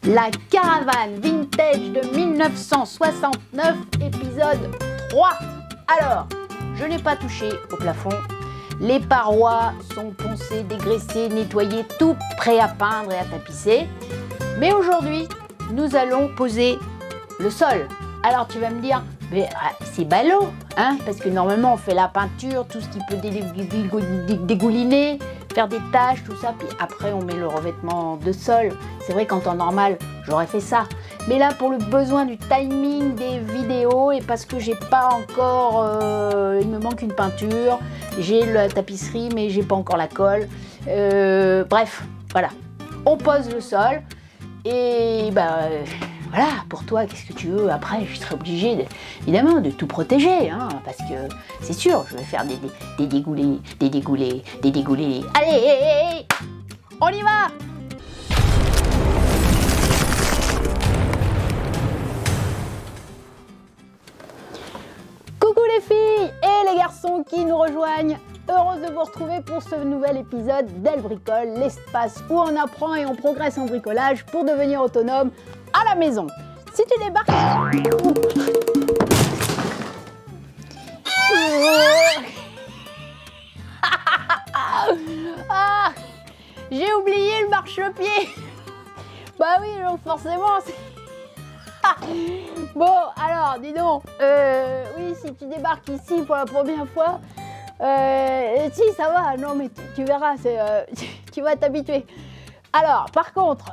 La caravane vintage de 1969, épisode 3. Alors, je n'ai pas touché au plafond. Les parois sont poncées, dégraissées, nettoyées, tout prêt à peindre et à tapisser. Mais aujourd'hui, nous allons poser le sol. Alors tu vas me dire, mais c'est ballot, hein, parce que normalement on fait la peinture, tout ce qui peut dégouliner, faire des taches, tout ça, puis après on met le revêtement de sol. C'est vrai qu'en temps normal, j'aurais fait ça. Mais là, pour le besoin du timing des vidéos et parce que j'ai pas encore, il me manque une peinture, j'ai la tapisserie mais j'ai pas encore la colle. Bref, voilà, on pose le sol et voilà, pour toi, qu'est-ce que tu veux? Après, je serai obligée, évidemment, de tout protéger, hein, parce que c'est sûr, je vais faire des dégoulés. Allez, on y va! Coucou les filles et les garçons qui nous rejoignent. Heureuse de vous retrouver pour ce nouvel épisode d'Elle Bricole, l'espace où on apprend et on progresse en bricolage pour devenir autonome à la maison. Si tu débarques... Ah, j'ai oublié le marchepied. Bah oui, donc forcément... Bon, alors, dis donc, oui, si tu débarques ici pour la première fois, si, ça va, non, mais tu verras, tu vas t'habituer. Alors, par contre,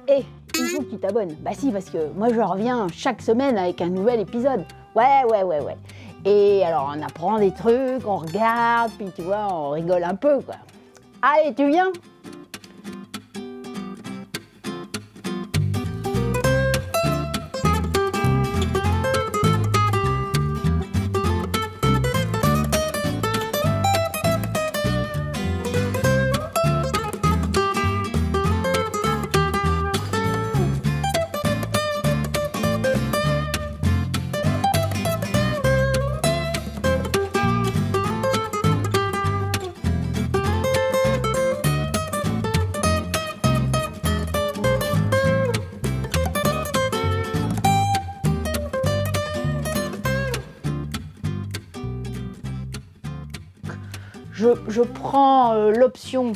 il faut que tu t'abonnes. Bah si, parce que moi, je reviens chaque semaine avec un nouvel épisode. Ouais. Et alors, on apprend des trucs, on regarde, puis tu vois, on rigole un peu, quoi. Allez, tu viens ? Je prends l'option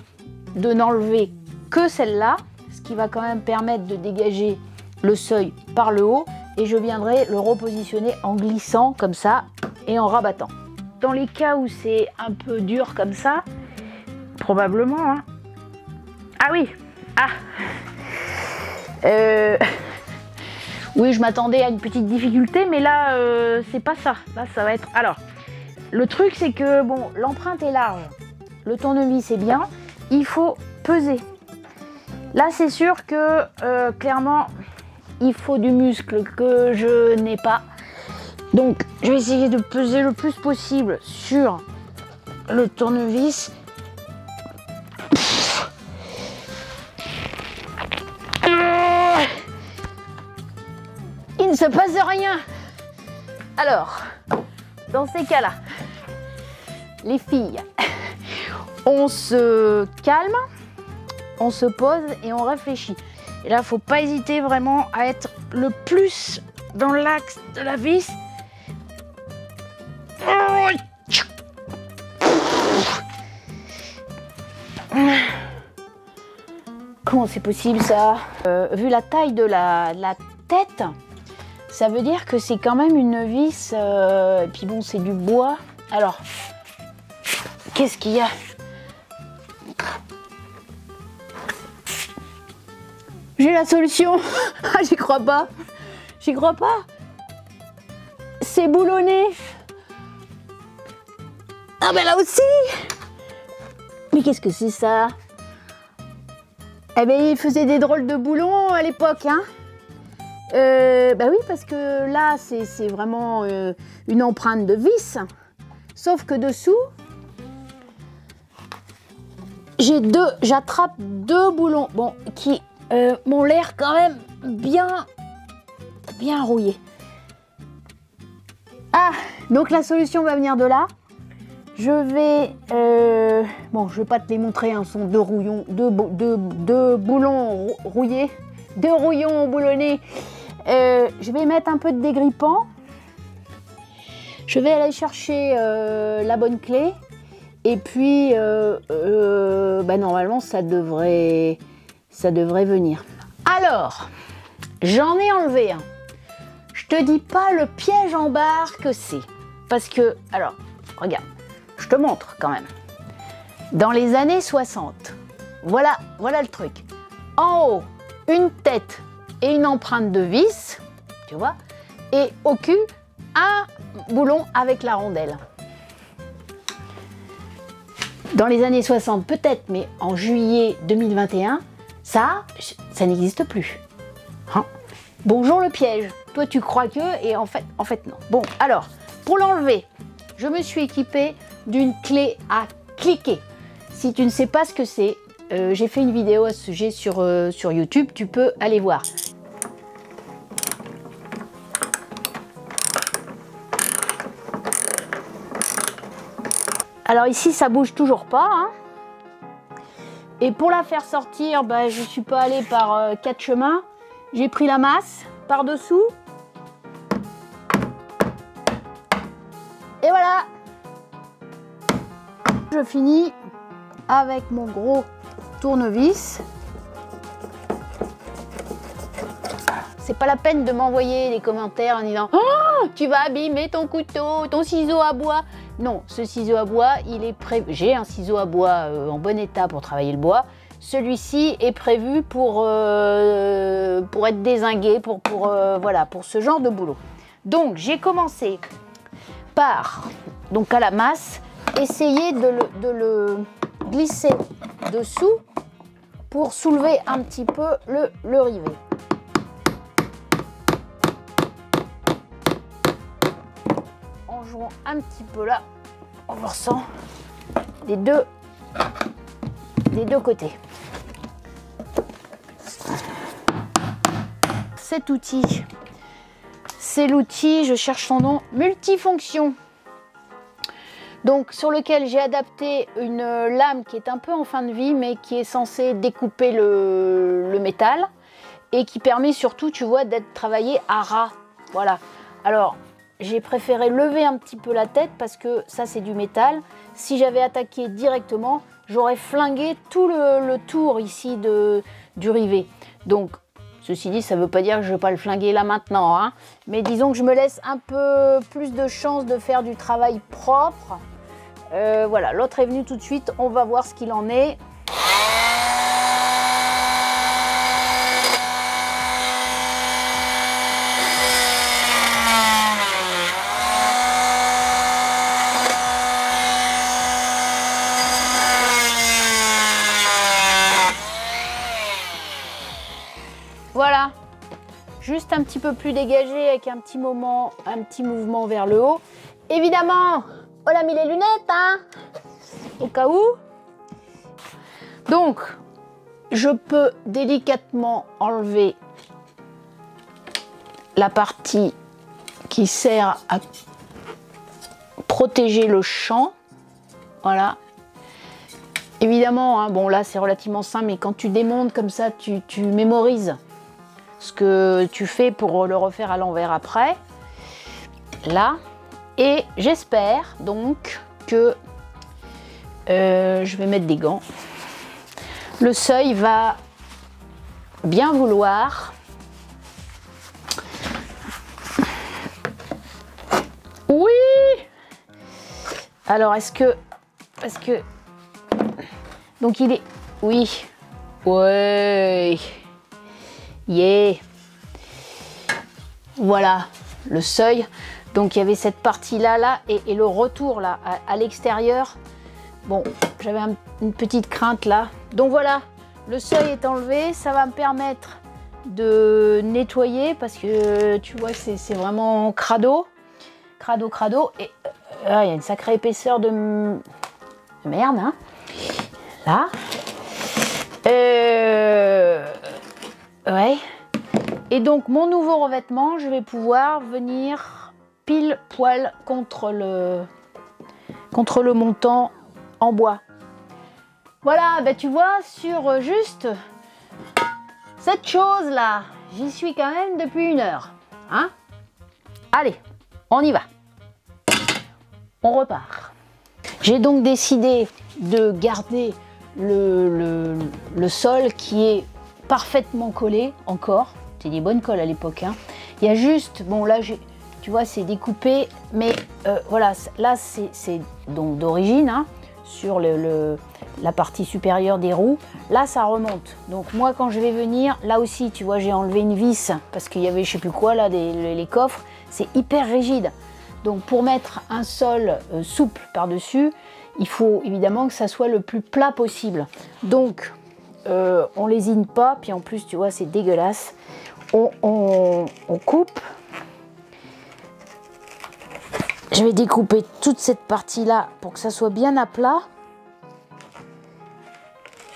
de n'enlever que celle-là, ce qui va quand même permettre de dégager le seuil par le haut, et je viendrai le repositionner en glissant comme ça et en rabattant. Dans les cas où c'est un peu dur comme ça, probablement, hein. Ah oui, oui, je m'attendais à une petite difficulté, mais là, c'est pas ça. Là, ça va être... Alors, le truc, c'est que, bon, l'empreinte est large. Le tournevis est bien. Il faut peser. Là, c'est sûr que, clairement, il faut du muscle que je n'ai pas. Donc, je vais essayer de peser le plus possible sur le tournevis. Il ne se passe rien. Alors, dans ces cas-là, les filles, on se calme, on se pose et on réfléchit. Et là, il ne faut pas hésiter vraiment à être le plus dans l'axe de la vis. Comment c'est possible ça? Vu la taille de la tête, ça veut dire que c'est quand même une vis, et puis bon, c'est du bois. Alors, qu'est-ce qu'il y a? J'ai la solution. J'y crois pas. C'est boulonné. Ah ben là aussi. Mais qu'est-ce que c'est ça? Eh ben, il faisait des drôles de boulons à l'époque, hein. Bah oui, parce que là, c'est vraiment une empreinte de vis. Sauf que dessous, j'attrape deux boulons, bon, qui m'ont l'air quand même bien rouillés. Ah, donc la solution va venir de là. Je vais, bon, je vais pas te les montrer, hein, ce sont deux boulons rouillés. de rouillons boulonnés. Je vais mettre un peu de dégrippant. Je vais aller chercher la bonne clé. Et puis, normalement, ça devrait venir. Alors, j'en ai enlevé un. Je te dis pas le piège en barre que c'est. Parce que, alors, regarde, je te montre quand même. Dans les années 60, voilà le truc. En haut, une tête et une empreinte de vis, tu vois, et au cul, un boulon avec la rondelle. Dans les années 60, peut-être, mais en juillet 2021, ça n'existe plus. Hein? Bonjour le piège. Toi, tu crois que, et en fait non. Bon, alors, pour l'enlever, je me suis équipée d'une clé à cliquer. Si tu ne sais pas ce que c'est, j'ai fait une vidéo à ce sujet sur YouTube, tu peux aller voir. Alors ici, ça bouge toujours pas. Hein. Et pour la faire sortir, je ne suis pas allée par 4 chemins. J'ai pris la masse par-dessous. Et voilà. Je finis avec mon gros tournevis. C'est pas la peine de m'envoyer des commentaires en disant « Oh, tu vas abîmer ton couteau, ton ciseau à bois !» Non, ce ciseau à bois, il est prévu. J'ai un ciseau à bois en bon état pour travailler le bois. Celui-ci est prévu pour être dézingué, pour ce genre de boulot. Donc, j'ai commencé par, à la masse, essayer de le glisser dessous pour soulever un petit peu le rivet. En jouant un petit peu là, en forçant des deux côtés. Cet outil, c'est l'outil, je cherche son nom, multifonction. Donc sur lequel j'ai adapté une lame qui est un peu en fin de vie, mais qui est censée découper le métal et qui permet surtout, tu vois, d'être travaillé à ras. Voilà. Alors, j'ai préféré lever un petit peu la tête parce que ça, c'est du métal. Si j'avais attaqué directement, j'aurais flingué tout le tour ici du rivet. Donc, ceci dit, ça ne veut pas dire que je ne vais pas le flinguer là maintenant. Hein. Mais disons que je me laisse un peu plus de chance de faire du travail propre. Voilà, l'autre est venu tout de suite. On va voir ce qu'il en est. Voilà, juste un petit peu plus dégagé avec un petit mouvement vers le haut. Évidemment, on a mis les lunettes, hein, au cas où. Donc, je peux délicatement enlever la partie qui sert à protéger le champ. Voilà. Évidemment, hein, bon là c'est relativement simple, mais quand tu démontes comme ça, tu mémorises ce que tu fais pour le refaire à l'envers après. Là. Et j'espère donc que je vais mettre des gants. Le seuil va bien vouloir. Oui! Alors est-ce que... Donc il est... Oui. Ouais. Yeah. Voilà le seuil. Donc il y avait cette partie là et le retour là à l'extérieur. Bon, j'avais une petite crainte là. Donc voilà, le seuil est enlevé. Ça va me permettre de nettoyer parce que tu vois c'est vraiment crado. Et il y a une sacrée épaisseur de merde. Hein. Là. Ouais. Et donc mon nouveau revêtement, je vais pouvoir venir pile poil contre le montant en bois. Voilà, bah tu vois, sur juste cette chose-là, j'y suis quand même depuis 1 heure. Hein? Allez, on y va. On repart. J'ai donc décidé de garder le sol qui est parfaitement collé encore. C'est des bonnes colles à l'époque. Hein. Il y a juste, bon là, tu vois, c'est découpé, mais voilà, là c'est donc d'origine, hein, sur la partie supérieure des roues. Là, ça remonte. Donc moi, quand je vais venir, là aussi, tu vois, j'ai enlevé une vis parce qu'il y avait, je sais plus quoi, là, les coffres. C'est hyper rigide. Donc pour mettre un sol souple par-dessus, il faut évidemment que ça soit le plus plat possible. Donc on lésine pas, puis en plus tu vois c'est dégueulasse. On coupe. Je vais découper toute cette partie-là pour que ça soit bien à plat.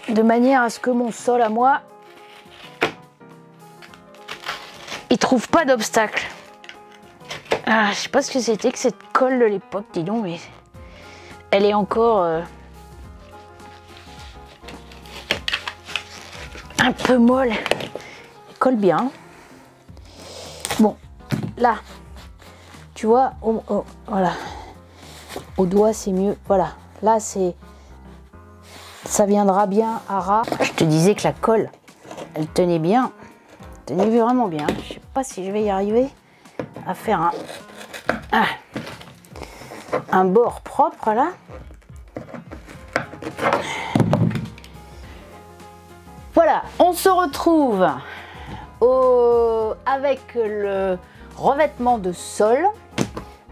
De manière à ce que mon sol à moi, il trouve pas d'obstacle. Ah, je sais pas ce que c'était que cette colle de l'époque, dis donc, mais elle est encore un peu molle. Elle colle bien. Bon, là, tu vois, voilà, au doigt c'est mieux. Voilà, là ça viendra bien à ras. Je te disais que la colle, elle tenait bien, tenait vraiment bien. Je sais pas si je vais y arriver à faire un bord propre là. Voilà, on se retrouve avec le revêtement de sol.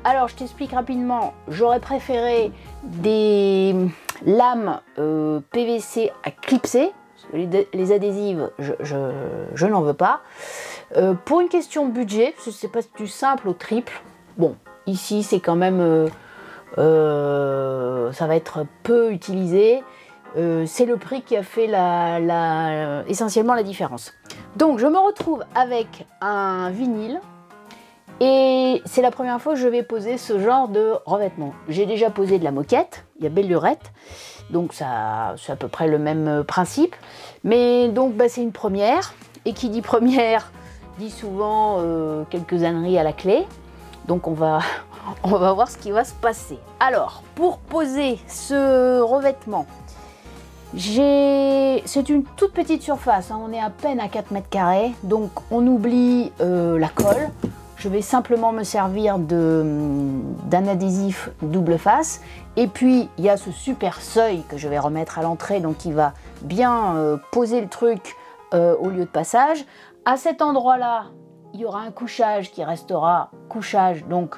Alors je t'explique rapidement, j'aurais préféré des lames PVC à clipser. Les adhésives, je n'en veux pas. Pour une question de budget, je ne sais pas si du simple au triple. Bon, ici c'est quand même, ça va être peu utilisé. C'est le prix qui a fait essentiellement la différence. Donc je me retrouve avec un vinyle et c'est la première fois que je vais poser ce genre de revêtement. J'ai déjà posé de la moquette, il y a belle lurette, donc ça c'est à peu près le même principe. Mais donc bah, c'est une première, et qui dit première dit souvent quelques âneries à la clé. Donc on va voir ce qui va se passer. Alors pour poser ce revêtement, c'est une toute petite surface, hein, on est à peine à 4 mètres carrés, donc on oublie la colle. Je vais simplement me servir d'un adhésif double face. Et puis il y a ce super seuil que je vais remettre à l'entrée, donc il va bien poser le truc au lieu de passage. À cet endroit-là, il y aura un couchage qui restera couchage, donc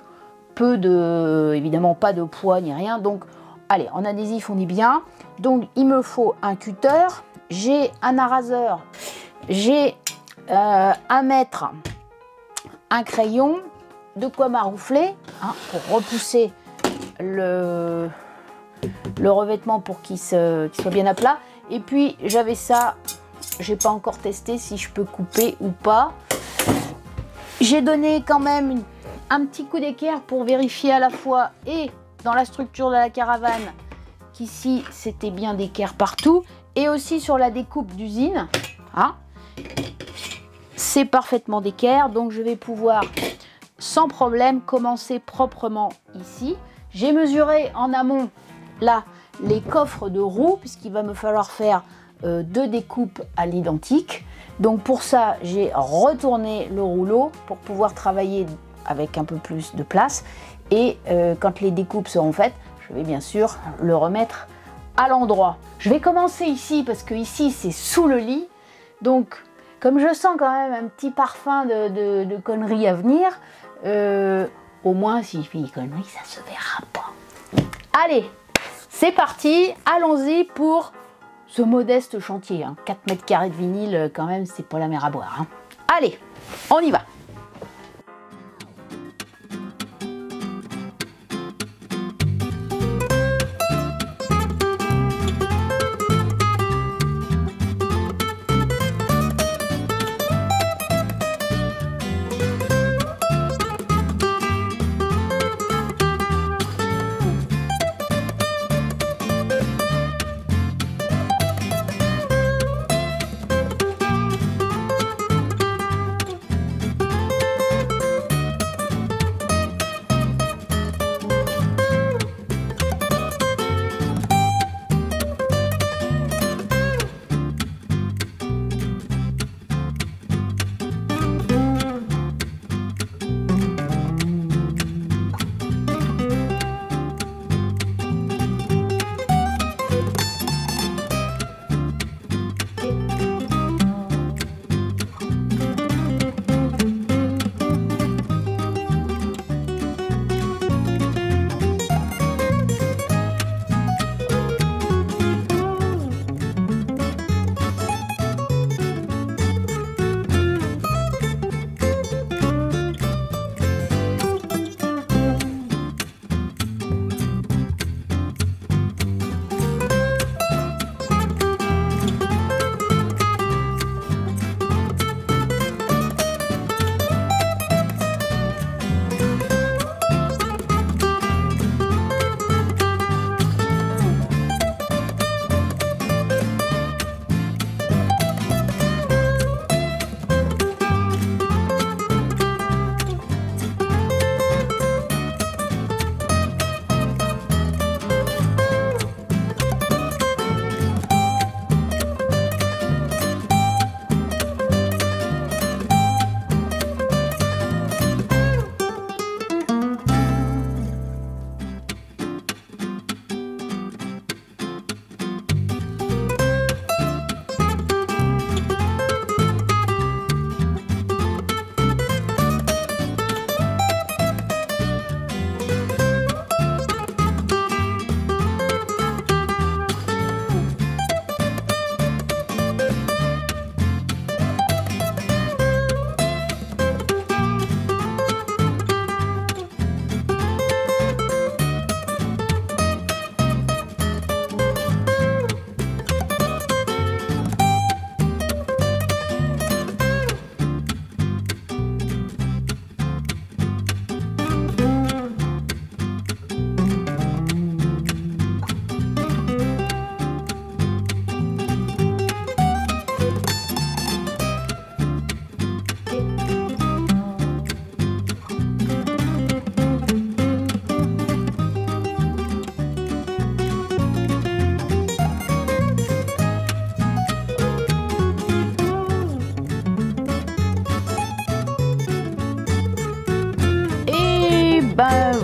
évidemment pas de poids ni rien. Donc allez, en adhésif on est bien. Donc il me faut un cutter, j'ai un araseur, j'ai 1 mètre, un crayon, de quoi maroufler, hein, pour repousser le revêtement pour qu'il soit bien à plat. Et puis j'avais ça, j'ai pas encore testé si je peux couper ou pas. J'ai donné quand même un petit coup d'équerre pour vérifier à la fois et dans la structure de la caravane qu'ici c'était bien d'équerre partout, et aussi sur la découpe d'usine, hein, c'est parfaitement d'équerre, donc je vais pouvoir sans problème commencer proprement ici. J'ai mesuré en amont là les coffres de roues puisqu'il va me falloir faire 2 découpes à l'identique. Donc pour ça j'ai retourné le rouleau pour pouvoir travailler avec un peu plus de place, et quand les découpes seront faites, je vais bien sûr le remettre à l'endroit. Je vais commencer ici parce que ici c'est sous le lit, donc comme je sens quand même un petit parfum de conneries à venir, au moins si je fais des conneries ça se verra pas. Allez, c'est parti, allons-y pour ce modeste chantier, hein. 4 mètres carrés de vinyle quand même, c'est pas la mer à boire, hein. Allez, on y va.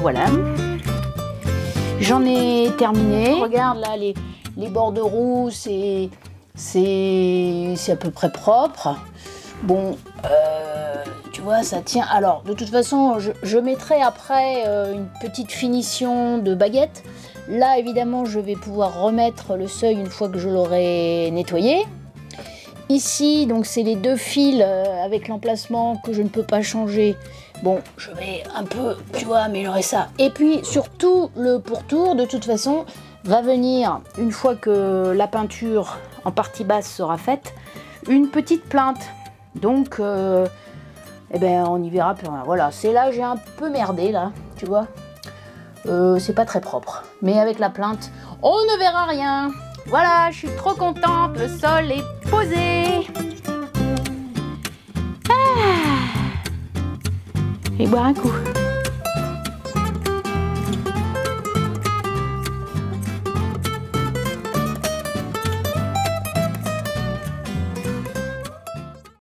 voilà. J'en ai terminé. Regarde là, les bordereaux, c'est à peu près propre. Bon, tu vois, ça tient. Alors, de toute façon, je mettrai après une petite finition de baguette. Là, évidemment, je vais pouvoir remettre le seuil une fois que je l'aurai nettoyé. Ici, donc, c'est les 2 fils avec l'emplacement que je ne peux pas changer. Bon, je vais un peu, tu vois, améliorer ça. Et puis, surtout, le pourtour, de toute façon, va venir, une fois que la peinture en partie basse sera faite, une petite plainte. Donc, eh ben, on y verra plus rien. Voilà, c'est là j'ai un peu merdé, là, tu vois. C'est pas très propre. Mais avec la plainte, on ne verra rien. Voilà, je suis trop contente, le sol est posé. Je vais boire un coup.